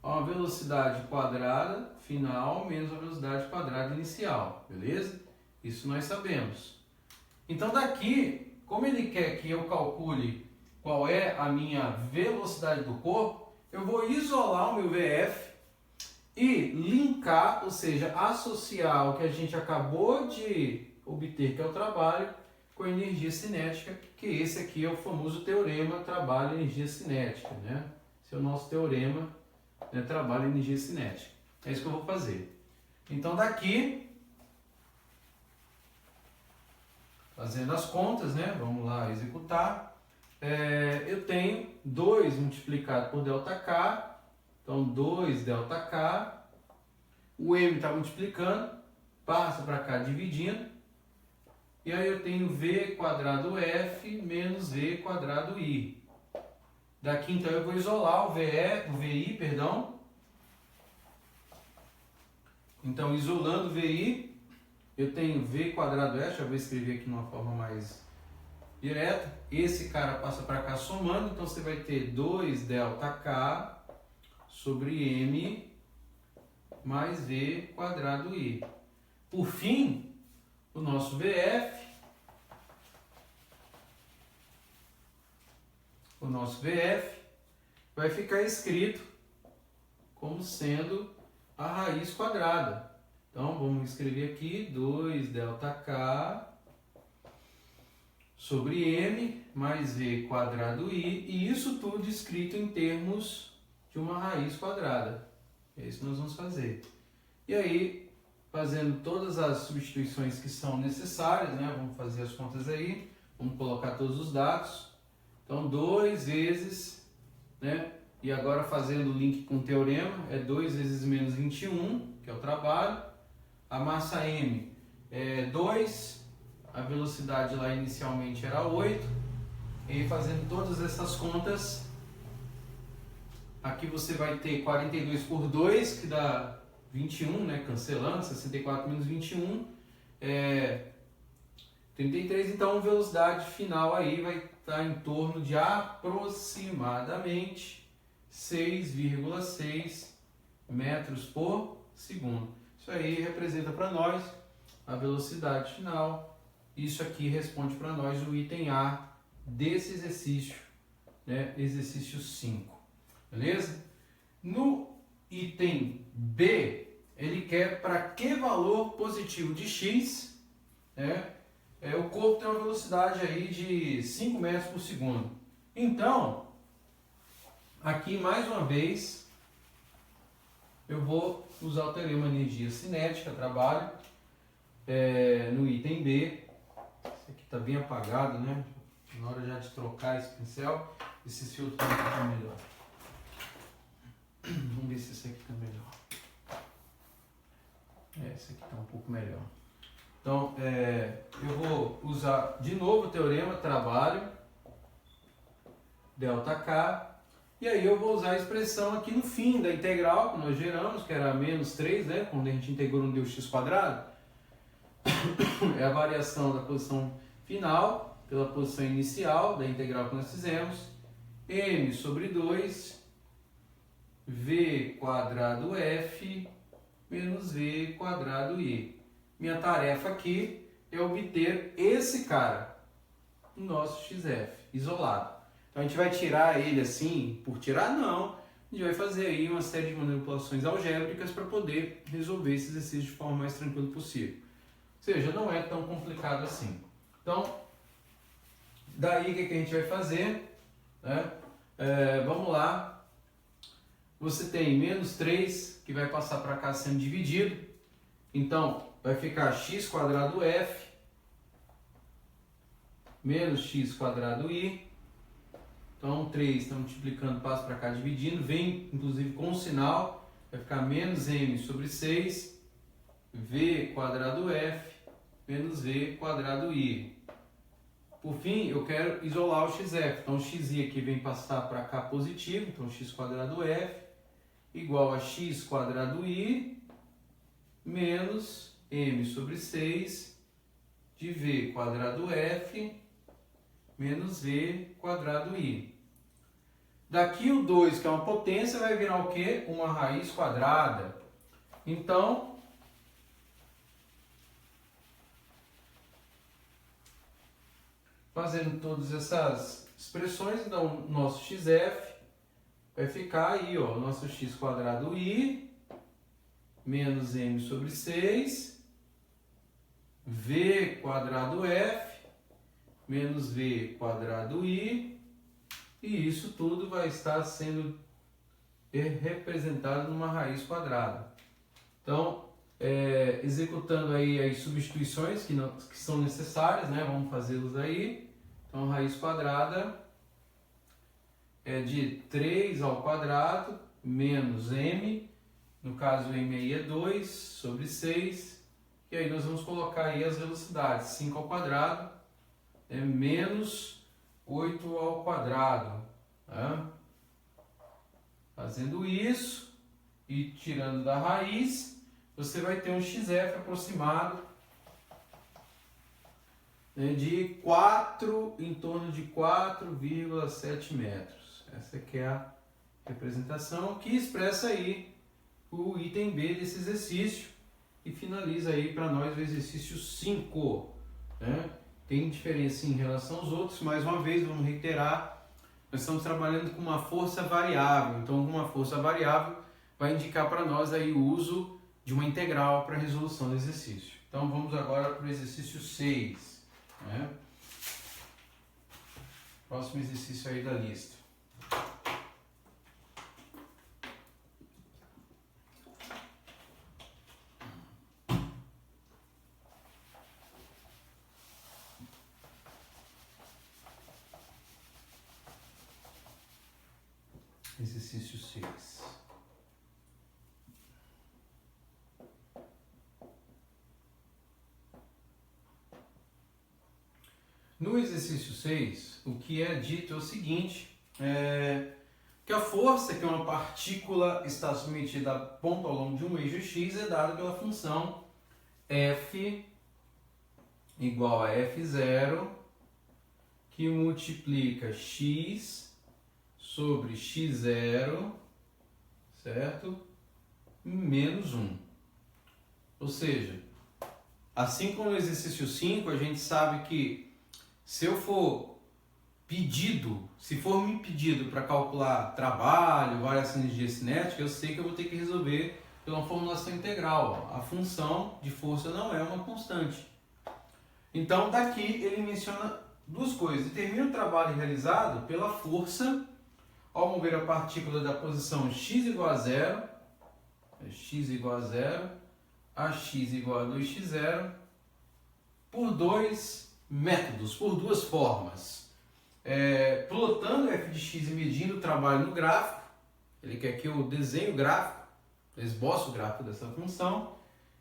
A uma velocidade quadrada final menos a velocidade quadrada inicial, beleza? Isso nós sabemos. Então daqui, como ele quer que eu calcule qual é a minha velocidade do corpo, eu vou isolar o meu VF e linkar, ou seja, associar o que a gente acabou de obter, que é o trabalho, com a energia cinética, que esse aqui é o famoso teorema trabalho-energia cinética, né? Esse é o nosso teorema, né, trabalho-energia cinética. É isso que eu vou fazer. Então daqui, fazendo as contas, né? Vamos lá executar. Eu tenho 2 multiplicado por ΔK, então 2 ΔK, o M está multiplicando, passa para cá dividindo, e aí eu tenho V quadrado F menos V quadrado I. Daqui então eu vou isolar o VI, perdão. Então isolando o VI, eu tenho V quadrado F, eu vou escrever aqui de uma forma mais direta. Esse cara passa para cá somando, então você vai ter 2 ΔK sobre M mais V quadrado I. Por fim, o nosso VF, vai ficar escrito como sendo a raiz quadrada. Então, vamos escrever aqui 2 ΔK sobre M mais V quadrado I, e isso tudo escrito em termos de uma raiz quadrada. É isso que nós vamos fazer. E aí, fazendo todas as substituições que são necessárias, né? Vamos fazer as contas aí, vamos colocar todos os dados. Então, 2 vezes, né? E agora fazendo o link com o teorema, é 2 vezes menos 21, que é o trabalho. A massa M é 2, a velocidade lá inicialmente era 8. E aí, fazendo todas essas contas, aqui você vai ter 42 por 2, que dá 21, né? Cancelando, 64 menos 21, 33. Então, a velocidade final aí vai estar em torno de aproximadamente 6,6 metros por segundo. Isso aí representa para nós a velocidade final. Isso aqui responde para nós o item A desse exercício, né? Exercício 5. Beleza? No item B, ele quer para que valor positivo de x, né? O corpo tem uma velocidade aí de 5 metros por segundo. Então, aqui mais uma vez, eu vou usar o teorema energia cinética, trabalho, no item B. Esse aqui está bem apagado, né? Na hora já de trocar esse pincel, esse filtro está melhor. Vamos ver se esse aqui está melhor. Esse aqui está um pouco melhor. Então, eu vou usar de novo o teorema trabalho, ΔK, e aí eu vou usar a expressão aqui no fim da integral que nós geramos, que era menos 3, né? Quando a gente integrou no x². É a variação da posição final pela posição inicial da integral que nós fizemos. M sobre 2, V quadrado F menos V quadrado I. Minha tarefa aqui é obter esse cara, o nosso XF, isolado. Então a gente vai tirar ele assim, por tirar não, a gente vai fazer aí uma série de manipulações algébricas para poder resolver esse exercício de forma mais tranquila possível. Ou seja, não é tão complicado assim. Então, daí o que a gente vai fazer? Né? Vamos lá. Você tem menos 3 que vai passar para cá sendo dividido. Então, vai ficar x² F menos x² I. Então, 3 está multiplicando, passa para cá dividindo. Vem, inclusive, com o sinal. Vai ficar menos m sobre 6. V quadrado F menos V quadrado I. Por fim, eu quero isolar o XF. Então, o XI aqui vem passar para cá positivo. Então, x² F igual a x² I menos m sobre 6 de V quadrado F menos V quadrado I. Daqui o 2, que é uma potência, vai virar o quê? Uma raiz quadrada. Então, Fazendo todas essas expressões, então nosso xf vai ficar aí, ó, nosso x quadrado i menos m sobre 6, v quadrado f menos v quadrado i, e isso tudo vai estar sendo representado numa raiz quadrada. Então, executando aí as substituições que são necessárias, né? Vamos fazê-los aí. Então, raiz quadrada é de 3 ao quadrado menos m, no caso m aí é 2 sobre 6, e aí nós vamos colocar aí as velocidades. 5 ao quadrado é menos 8 ao quadrado. Tá? Fazendo isso e tirando da raiz, você vai ter um xf aproximado, né, de 4, em torno de 4,7 metros. Essa aqui é a representação que expressa aí o item B desse exercício e finaliza aí para nós o exercício 5. Né? Tem diferença em relação aos outros, mais uma vez, vamos reiterar, nós estamos trabalhando com uma força variável, então uma força variável vai indicar para nós aí o uso de uma integral para a resolução do exercício. Então vamos agora para o exercício 6. Né? Próximo exercício aí da lista. Exercício 6. No exercício 6, o que é dito é o seguinte, que a força que uma partícula está submetida a ponto ao longo de um eixo x é dada pela função F igual a F0, que multiplica x sobre x0, certo? Menos 1. Ou seja, assim como no exercício 5, a gente sabe que se for me pedido para calcular trabalho, variação de energia cinética, eu sei que eu vou ter que resolver pela formulação integral. A função de força não é uma constante. Então, daqui ele menciona duas coisas. Determina o trabalho realizado pela força ao mover a partícula da posição x igual a 0, x igual a 0, a x igual a 2x0, por dois métodos, por duas formas. Plotando f de x e medindo o trabalho no gráfico, ele quer que eu desenhe o gráfico, esboço o gráfico dessa função,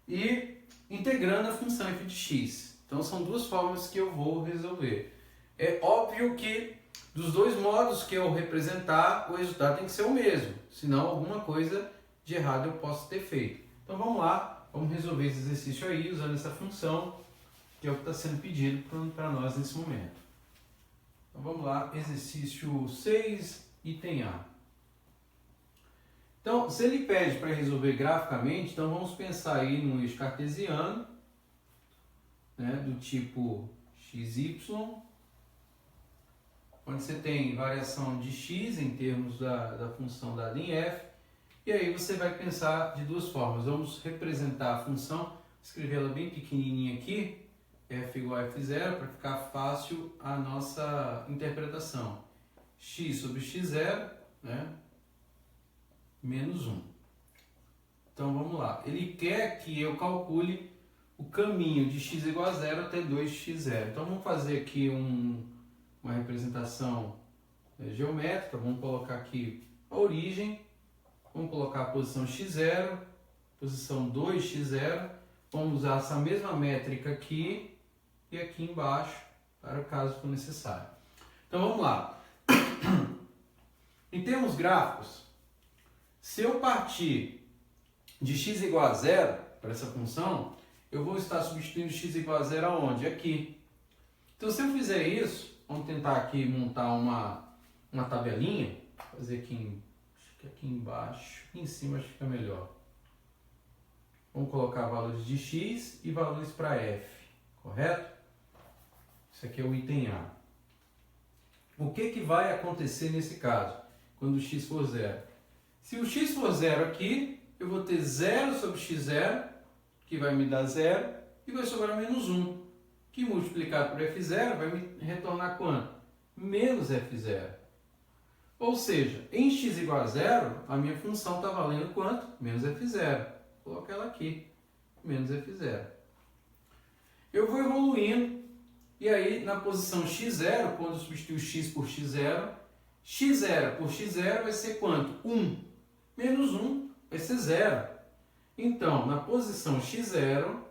e integrando a função f de x. Então são duas formas que eu vou resolver. É óbvio que dos dois modos que eu representar, o resultado tem que ser o mesmo, senão alguma coisa de errado eu posso ter feito. Então vamos lá, vamos resolver esse exercício aí usando essa função, que é o que está sendo pedido para nós nesse momento. Então vamos lá, exercício 6, item A. Então, se ele pede para resolver graficamente, então vamos pensar aí num eixo cartesiano, né, do tipo xy, onde você tem variação de x em termos da função dada em f, e aí você vai pensar de duas formas. Vamos representar a função, escrever ela bem pequenininha aqui, f igual a f0, para ficar fácil a nossa interpretação. X sobre x0, né, menos 1. Então vamos lá. Ele quer que eu calcule o caminho de x igual a 0 até 2x0. Então vamos fazer aqui uma representação geométrica. Vamos colocar aqui a origem. Vamos colocar a posição x0, posição 2x0. Vamos usar essa mesma métrica aqui e aqui embaixo, para o caso for necessário. Então vamos lá. Em termos gráficos, se eu partir de x igual a 0 para essa função, eu vou estar substituindo x igual a 0 aonde? Aqui. Então se eu fizer isso, vamos tentar aqui montar uma tabelinha, fazer aqui embaixo, aqui em cima acho que fica melhor. Vamos colocar valores de x e valores para f, correto? Isso aqui é o item A. o que vai acontecer nesse caso, quando o x for zero? Se o x for zero aqui, eu vou ter zero sobre x0, que vai me dar zero, e vai sobrar menos 1, que multiplicado por f0 vai me retornar quanto? Menos f0. Ou seja, em x igual a zero, a minha função está valendo quanto? Menos f0. Vou colocar ela aqui, menos f0. Eu vou evoluindo, e aí na posição x0, quando eu substituir x por x0, x0 por x0 vai ser quanto? 1. Menos 1 vai ser 0. Então, na posição x0,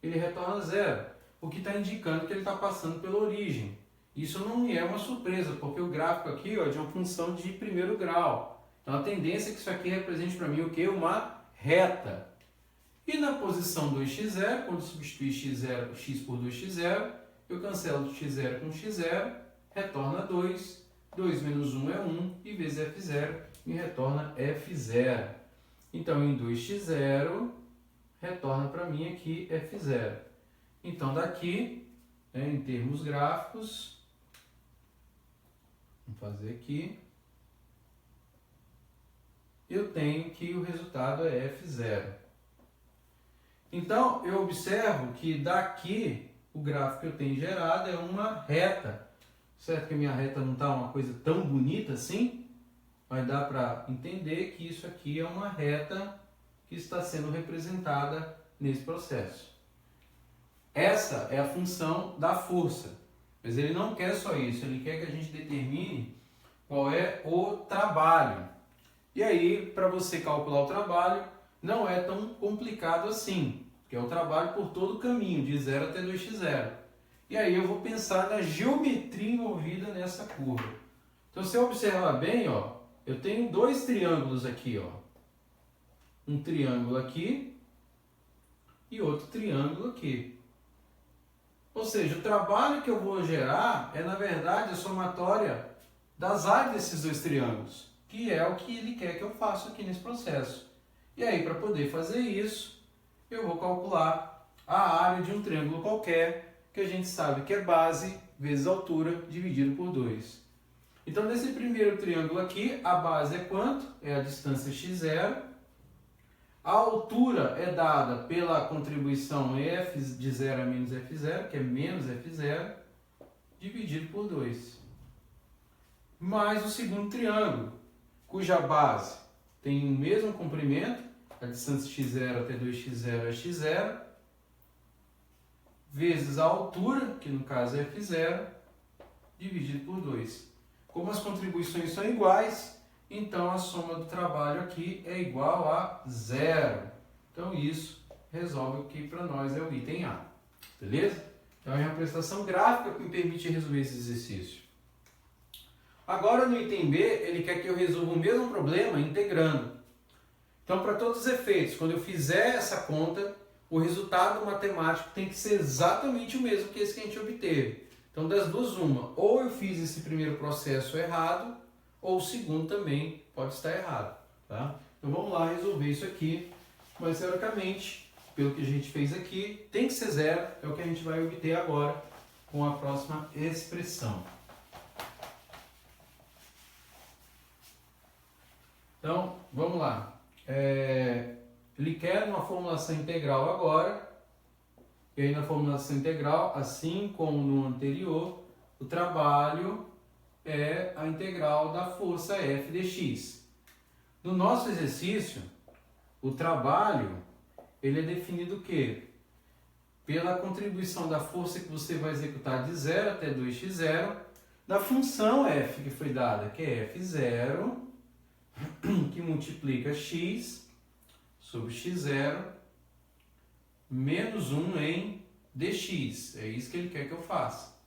ele retorna 0, o que está indicando que ele está passando pela origem. Isso não é uma surpresa, porque o gráfico aqui ó, é de uma função de primeiro grau. Então, a tendência é que isso aqui represente para mim o quê? Uma reta. E na posição 2x0, quando substituir x0, x por 2x0, eu cancelo x0 com x0, retorna 2. 2 menos 1 é 1, e vezes f0 me retorna f0. Então, em 2x0, retorna para mim aqui f0. Então, daqui, em termos gráficos, vamos fazer aqui, eu tenho que o resultado é f0. Então, eu observo que daqui, o gráfico que eu tenho gerado é uma reta. Certo que a minha reta não está uma coisa tão bonita assim, mas dá para entender que isso aqui é uma reta que está sendo representada nesse processo. Essa é a função da força, mas ele não quer só isso, ele quer que a gente determine qual é o trabalho. E aí, para você calcular o trabalho, não é tão complicado assim, que é o trabalho por todo o caminho, de 0 até 2x0. E aí eu vou pensar na geometria envolvida nessa curva. Então, se eu observar bem, ó, eu tenho dois triângulos aqui, ó. Um triângulo aqui e outro triângulo aqui. Ou seja, o trabalho que eu vou gerar é, na verdade, a somatória das áreas desses dois triângulos, que é o que ele quer que eu faça aqui nesse processo. E aí, para poder fazer isso, eu vou calcular a área de um triângulo qualquer, que a gente sabe que é base vezes altura dividido por 2. Então, nesse primeiro triângulo aqui, a base é quanto? É a distância x0. A altura é dada pela contribuição f de 0 a menos f0, que é menos f0, dividido por 2. Mais o segundo triângulo, cuja base tem o mesmo comprimento, a distância x0 até 2x0 é x0, vezes a altura, que no caso é f0, dividido por 2. Como as contribuições são iguais, então a soma do trabalho aqui é igual a 0. Então isso resolve o que para nós é o item A. Beleza? Então é uma representação gráfica que me permite resolver esse exercício. Agora no item B, ele quer que eu resolva o mesmo problema integrando. Então, para todos os efeitos, quando eu fizer essa conta, o resultado matemático tem que ser exatamente o mesmo que esse que a gente obteve. Então, das duas, uma. Ou eu fiz esse primeiro processo errado, ou o segundo também pode estar errado. Tá? Então, vamos lá resolver isso aqui. Mas, teoricamente, pelo que a gente fez aqui, tem que ser 0. É o que a gente vai obter agora com a próxima expressão. Então, vamos lá. Ele quer uma formulação integral agora, e aí na formulação integral, assim como no anterior, o trabalho é a integral da força F dx. No nosso exercício, o trabalho ele é definido o quê? Pela contribuição da força que você vai executar de 0 até 2x0, da função F que foi dada, que é F0, que multiplica x sobre x0 menos 1 em dx. É isso que ele quer que eu faça.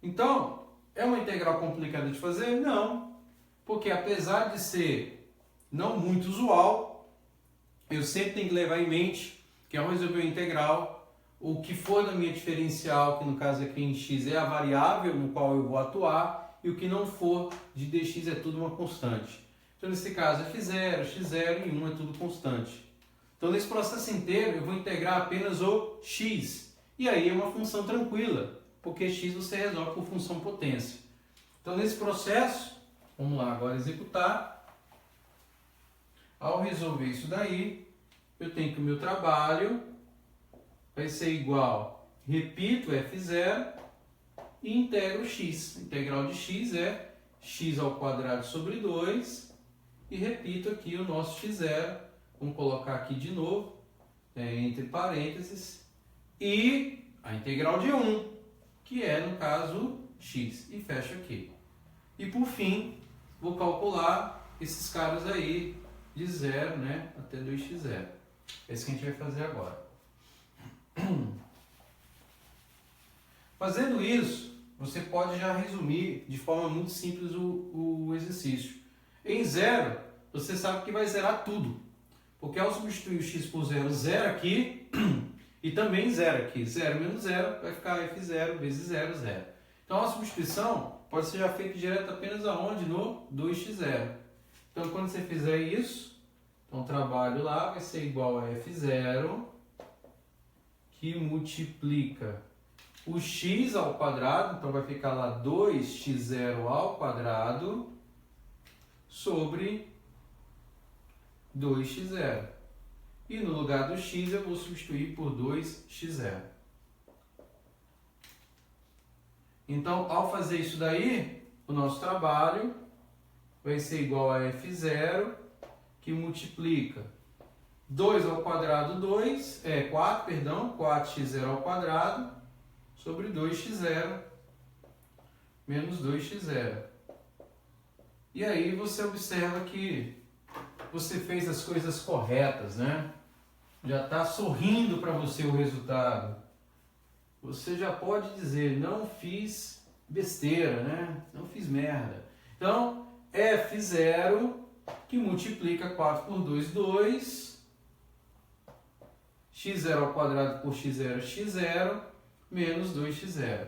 Então, é uma integral complicada de fazer? Não. Porque apesar de ser não muito usual, eu sempre tenho que levar em mente que ao resolver a integral, o que for da minha diferencial, que no caso aqui em x é a variável no qual eu vou atuar, e o que não for de dx é tudo uma constante. Então, nesse caso, f0, x0 e 1 é tudo constante. Então, nesse processo inteiro, eu vou integrar apenas o x. E aí é uma função tranquila. porque x você resolve por função potência. Então, nesse processo, vamos lá agora executar. Ao resolver isso daí, eu tenho que o meu trabalho vai ser igual, repito, f0 e integro x. A integral de x é x ao quadrado sobre 2 e repito aqui o nosso x0. Vamos colocar aqui de novo, entre parênteses, e a integral de 1, que é, no caso, x. E fecho aqui. E, por fim, vou calcular esses caras aí de 0, né, até 2x0. É isso que a gente vai fazer agora. Fazendo isso, você pode já resumir de forma muito simples o exercício. Em 0, você sabe que vai zerar tudo. Porque ao substituir o x por 0, 0 aqui e também 0 aqui. 0 menos 0 vai ficar f0 vezes 0, 0. Então a substituição pode ser já feita direto apenas aonde? No 2x0. Então quando você fizer isso, então o trabalho lá vai ser igual a f0 que multiplica o x ao quadrado, então vai ficar lá 2x0 ao quadrado sobre 2x0. E no lugar do x eu vou substituir por 2x0. Então, ao fazer isso daí, o nosso trabalho vai ser igual a f0, que multiplica 2 ao quadrado 4, perdão, 4x0 ao quadrado sobre 2x0 menos 2x0. E aí você observa que você fez as coisas corretas, né? Já está sorrindo para você o resultado. Você já pode dizer, não fiz besteira, né? Não fiz merda. Então, f0 que multiplica 4 por 2, 2. x0 ao quadrado por x0, x0, menos 2x0.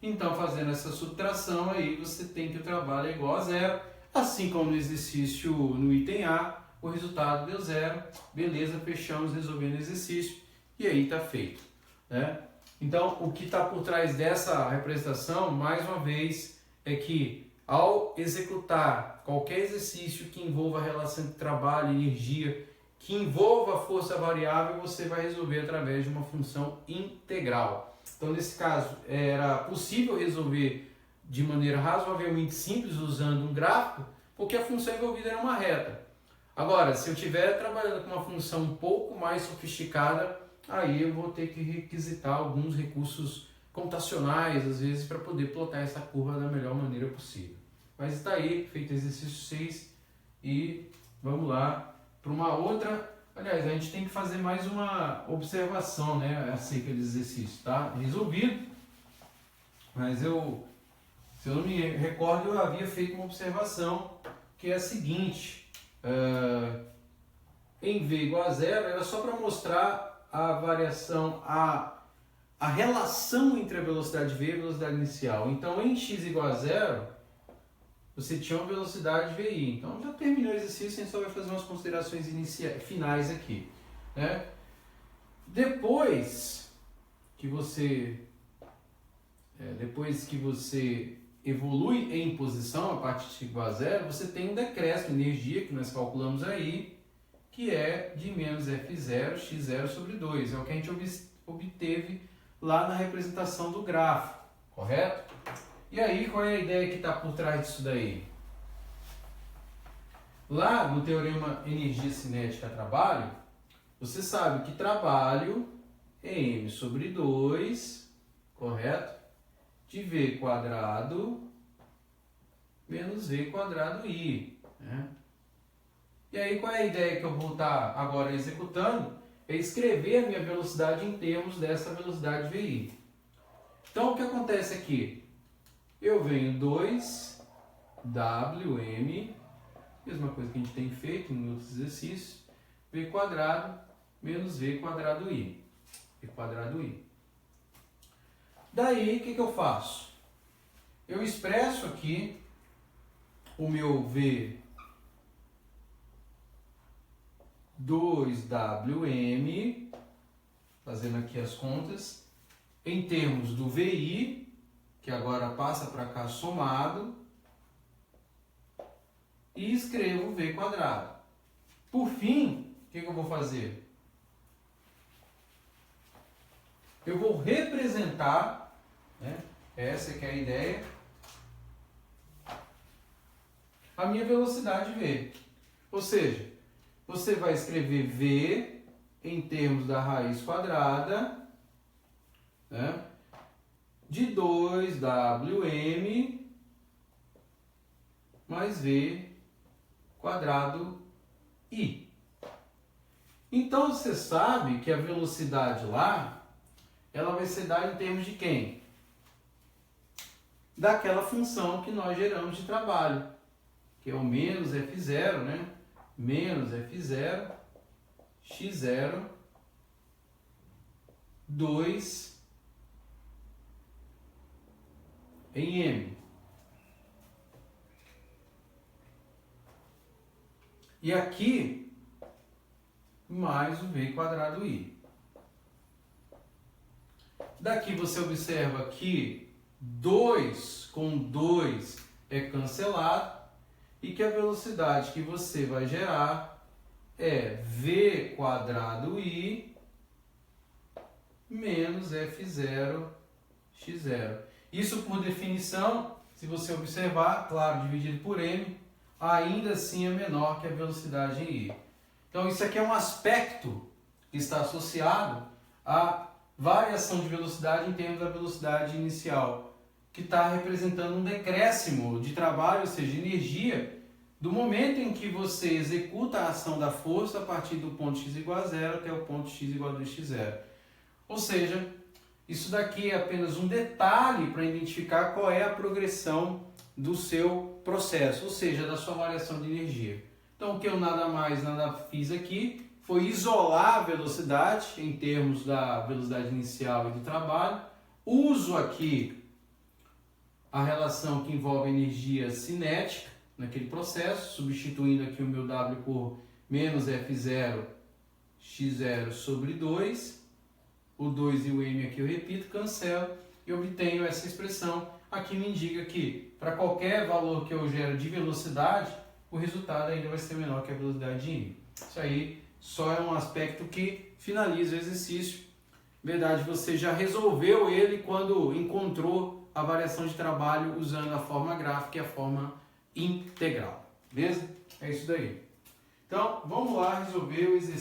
Então, fazendo essa subtração aí, você tem que o trabalho é igual a 0. Assim como no exercício no item A, o resultado deu 0. Beleza, fechamos resolvendo o exercício e aí está feito, né? Então, o que está por trás dessa representação, mais uma vez, é que ao executar qualquer exercício que envolva a relação de trabalho e energia, que envolva a força variável, você vai resolver através de uma função integral. Então, nesse caso, era possível resolver de maneira razoavelmente simples usando um gráfico, porque a função envolvida era uma reta. Agora, se eu estiver trabalhando com uma função um pouco mais sofisticada, aí eu vou ter que requisitar alguns recursos computacionais, às vezes, para poder plotar essa curva da melhor maneira possível. Mas está aí, feito o exercício 6, e vamos lá para uma outra. Aliás, a gente tem que fazer mais uma observação, né, acerca desse exercício, tá? Resolvido, mas se eu não me recordo, eu havia feito uma observação que é a seguinte: em V igual a 0, era só para mostrar a variação, a relação entre a velocidade V e a velocidade inicial. Então, em x igual a 0, você tinha uma velocidade VI. Então, já terminou o exercício, a gente só vai fazer umas considerações finais aqui, né? Depois que você evolui em posição, a partir de x igual a 0, você tem um decréscimo de energia, que nós calculamos aí, que é de menos f0, x0 sobre 2. É o que a gente obteve lá na representação do gráfico, correto? E aí, qual é a ideia que está por trás disso daí? Lá no teorema energia cinética a trabalho, você sabe que trabalho é m sobre 2, correto? De v quadrado menos v quadrado i, né? E aí, qual é a ideia que eu vou estar agora executando? É escrever a minha velocidade em termos dessa velocidade VI. Então, o que acontece aqui? Eu venho 2Wm, mesma coisa que a gente tem feito em outros exercícios, v quadrado menos v quadrado i. V quadrado i. Daí, o que eu faço? Eu expresso aqui o meu v 2Wm, fazendo aqui as contas, em termos do VI, que agora passa para cá somado, e escrevo V quadrado. Por fim, o que eu vou fazer? Eu vou representar, né, essa que é a ideia, a minha velocidade V. Ou seja, você vai escrever V em termos da raiz quadrada, né, de 2Wm mais V quadrado I. Então você sabe que a velocidade lá, ela vai ser dada em termos de quem? Daquela função que nós geramos de trabalho, que é o menos F0, né? Menos F0, x0, 2 em m. E aqui, mais o V quadrado I. Daqui você observa que 2 com 2 é cancelado e que a velocidade que você vai gerar é V quadrado I menos F0 x0. Isso por definição, se você observar, claro, dividido por m, ainda assim é menor que a velocidade em I. Então isso aqui é um aspecto que está associado à variação de velocidade em termos da velocidade inicial, que está representando um decréscimo de trabalho, ou seja, de energia, do momento em que você executa a ação da força a partir do ponto x igual a 0 até o ponto x igual a 2x0. Ou seja, isso daqui é apenas um detalhe para identificar qual é a progressão do seu processo, ou seja, da sua variação de energia. Então, o que eu nada fiz aqui foi isolar a velocidade em termos da velocidade inicial e do trabalho. Uso aqui a relação que envolve energia cinética naquele processo, substituindo aqui o meu W por menos F0 x0 sobre 2. O 2 e o m aqui eu repito, cancelo e obtenho essa expressão. Aqui me indica que para qualquer valor que eu gero de velocidade, o resultado ainda vai ser menor que a velocidade de I. Isso aí só é um aspecto que finaliza o exercício. Na verdade, você já resolveu ele quando encontrou a variação de trabalho usando a forma gráfica e a forma integral. Beleza? É isso daí. Então, vamos lá resolver o exercício.